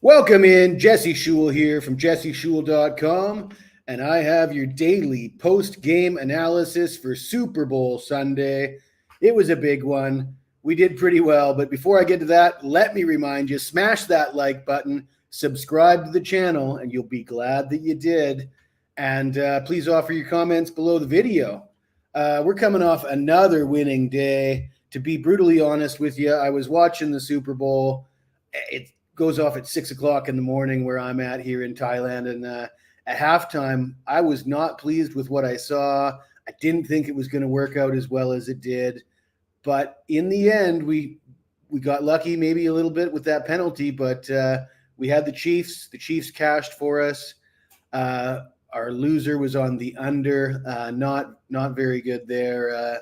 Welcome in, Jesse Schule here from jesseschule.com, and I have your daily post-game analysis for Super Bowl Sunday. It was a big one. We did pretty well, but before I get to that, let me remind you, smash that like button, subscribe to the channel, and you'll be glad that you did. And please offer your comments below the video. We're coming off another winning day. To be brutally honest with you, I was watching the Super Bowl. It goes off at 6 o'clock in the morning where I'm at here in Thailand. And at halftime, I was not pleased with what I saw. I didn't think it was going to work out as well as it did. But in the end, we got lucky maybe a little bit with that penalty, but we had the Chiefs. The Chiefs cashed for us. Our loser was on the under, not very good there.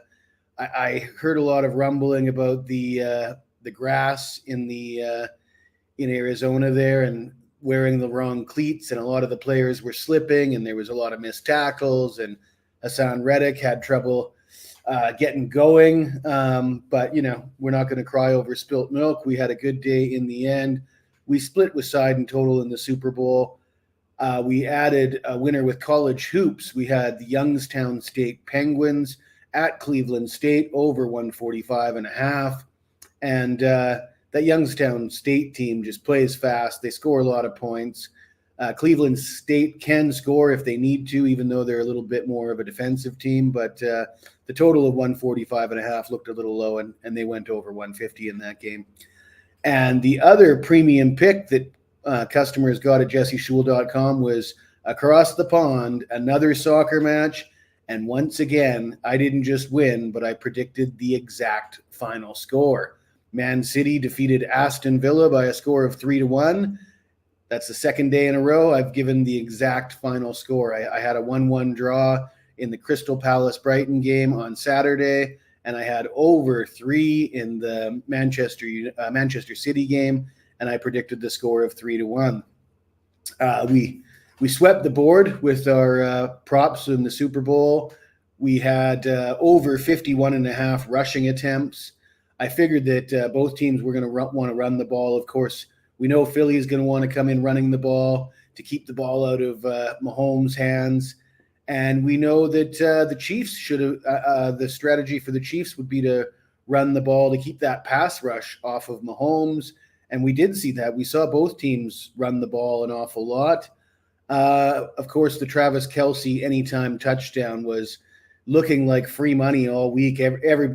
I heard a lot of rumbling about the grass in Arizona there and wearing the wrong cleats, and a lot of the players were slipping, and there was a lot of missed tackles, and Hassan Reddick had trouble getting going. But, we're not going to cry over spilt milk. We had a good day in the end. We split with side and total in the Super Bowl. We added a winner with college hoops. We had the Youngstown State Penguins at Cleveland State over 145.5. And that Youngstown State team just plays fast. They score a lot of points. Cleveland State can score if they need to, even though they're a little bit more of a defensive team. But the total of 145.5 looked a little low, and they went over 150 in that game. And the other premium pick that customers got at jesseschule.com was across the pond, another soccer match. And once again, I didn't just win, but I predicted the exact final score. Man City defeated Aston Villa by a score of 3-1. That's the second day in a row I've given the exact final score. I had a 1-1 draw in the Crystal Palace Brighton game on Saturday, and I had over 3 in the Manchester City game, and I predicted the score of 3-1. We swept the board with our props in the Super Bowl. We had over 51.5 rushing attempts. I figured that both teams were going to want to run the ball. Of course, we know Philly is going to want to come in running the ball to keep the ball out of Mahomes' hands. And we know that the Chiefs should have the strategy for the Chiefs would be to run the ball to keep that pass rush off of Mahomes. And we did see that. We saw both teams run the ball an awful lot. Of course, the Travis Kelce anytime touchdown was looking like free money all week.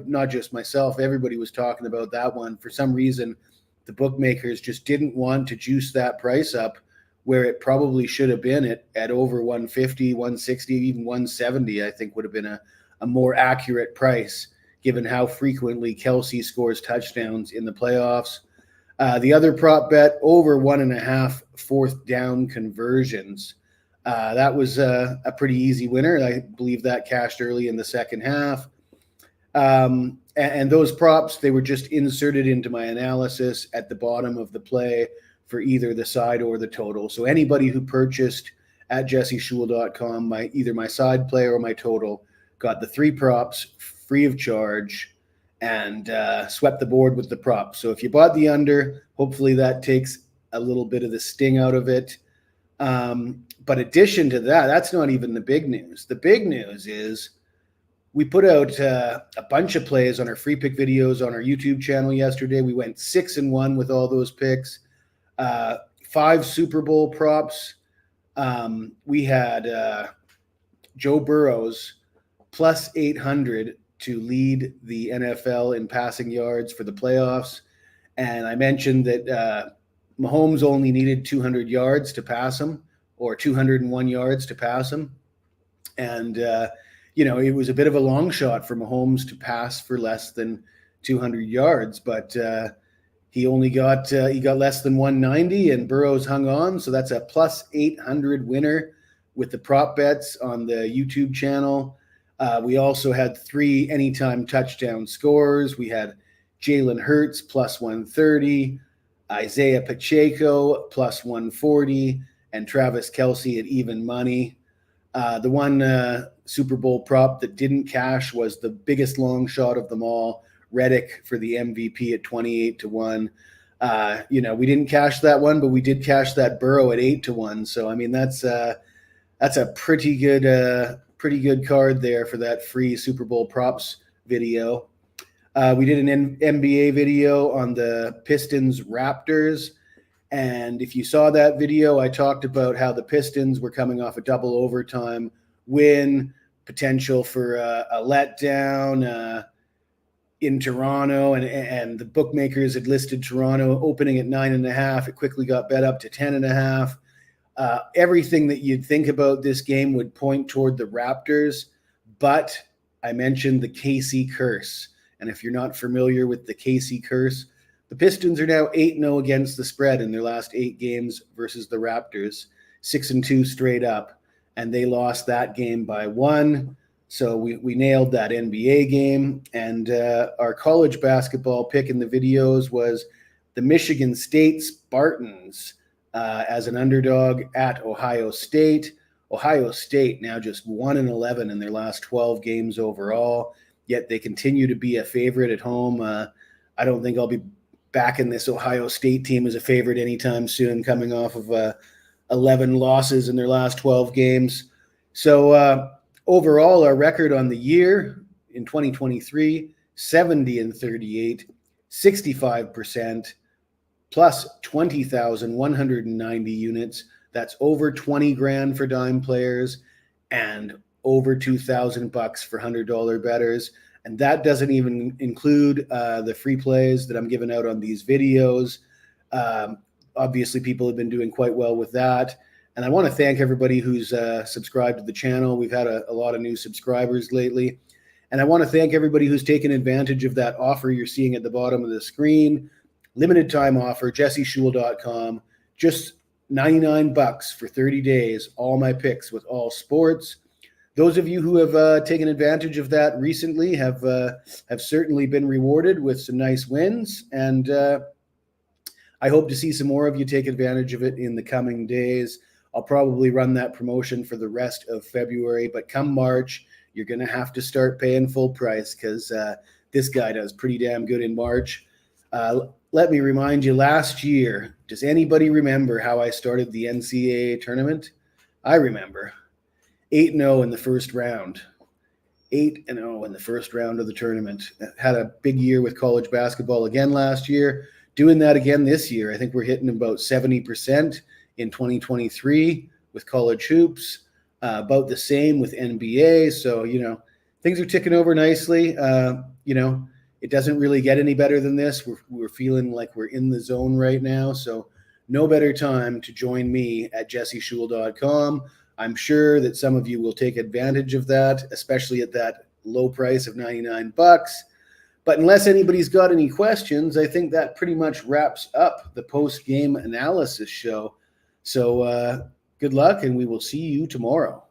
Not just myself, everybody was talking about that one. For some reason, the bookmakers just didn't want to juice that price up where it probably should have been at over 150, 160, even 170, I think would have been a more accurate price given how frequently Kelce scores touchdowns in the playoffs. The other prop bet, over 1.5 fourth down conversions. That was a pretty easy winner. I believe that cashed early in the second half. And those props, they were just inserted into my analysis at the bottom of the play for either the side or the total. So anybody who purchased at jesseschule.com, either my side play or my total, got the 3 props free of charge and swept the board with the props. So if you bought the under, hopefully that takes a little bit of the sting out of it. But addition to that, that's not even the big news. The big news is we put out a bunch of plays on our free pick videos on our YouTube channel yesterday. We went 6-1 with all those picks. 5 Super Bowl props. We had Joe Burrows plus 800 to lead the NFL in passing yards for the playoffs. And I mentioned that Mahomes only needed 200 yards to pass him, or 201 yards to pass him. And, it was a bit of a long shot for Mahomes to pass for less than 200 yards, but he only got less than 190, and Burrows hung on. So that's a plus 800 winner with the prop bets on the YouTube channel. We also had 3 anytime touchdown scores. We had Jalen Hurts plus 130, Isaiah Pacheco plus 140, and Travis Kelce at even money. The one Super Bowl prop that didn't cash was the biggest long shot of them all, Reddick for the MVP at 28-1. We didn't cash that one, but we did cash that Burrow at 8-1. So I mean, that's a pretty good card there for that free Super Bowl props video. We did an NBA video on the Pistons Raptors. And if you saw that video, I talked about how the Pistons were coming off a double overtime win, potential for a letdown in Toronto, and the bookmakers had listed Toronto opening at 9.5. It quickly got bet up to 10.5. Everything that you'd think about this game would point toward the Raptors, but I mentioned the Casey curse. And if you're not familiar with the Casey curse, the Pistons are now 8-0 against the spread in their last 8 games versus the Raptors, 6-2 straight up, and they lost that game by 1. So we nailed that NBA game. And our college basketball pick in the videos was the Michigan State Spartans as an underdog at Ohio State. Ohio State now just 1-11 in their last 12 games overall, yet they continue to be a favorite at home. I don't think I'll be backing this Ohio State team as a favorite anytime soon, coming off of 11 losses in their last 12 games. So overall, our record on the year in 2023, 70-38, 65%, plus 20,190 units. That's over 20 grand for dime players and over $2,000 for $100 bettors. And that doesn't even include the free plays that I'm giving out on these videos. Obviously, people have been doing quite well with that. And I want to thank everybody who's subscribed to the channel. We've had a lot of new subscribers lately. And I want to thank everybody who's taken advantage of that offer you're seeing at the bottom of the screen. Limited time offer, jesseschule.com. Just $99 for 30 days. All my picks with all sports. Those of you who have taken advantage of that recently have certainly been rewarded with some nice wins, and I hope to see some more of you take advantage of it in the coming days. I'll probably run that promotion for the rest of February, but come March, you're going to have to start paying full price because this guy does pretty damn good in March. Let me remind you, last year, does anybody remember how I started the NCAA tournament? I remember. 8-0 in the first round. 8-0 in the first round of the tournament. Had a big year with college basketball again last year. Doing that again this year. I think we're hitting about 70% in 2023 with college hoops. About the same with NBA. So, things are ticking over nicely. It doesn't really get any better than this. We're feeling like we're in the zone right now. So no better time to join me at jesseschule.com. I'm sure that some of you will take advantage of that, especially at that low price of $99. But unless anybody's got any questions, I think that pretty much wraps up the post-game analysis show. So good luck, and we will see you tomorrow.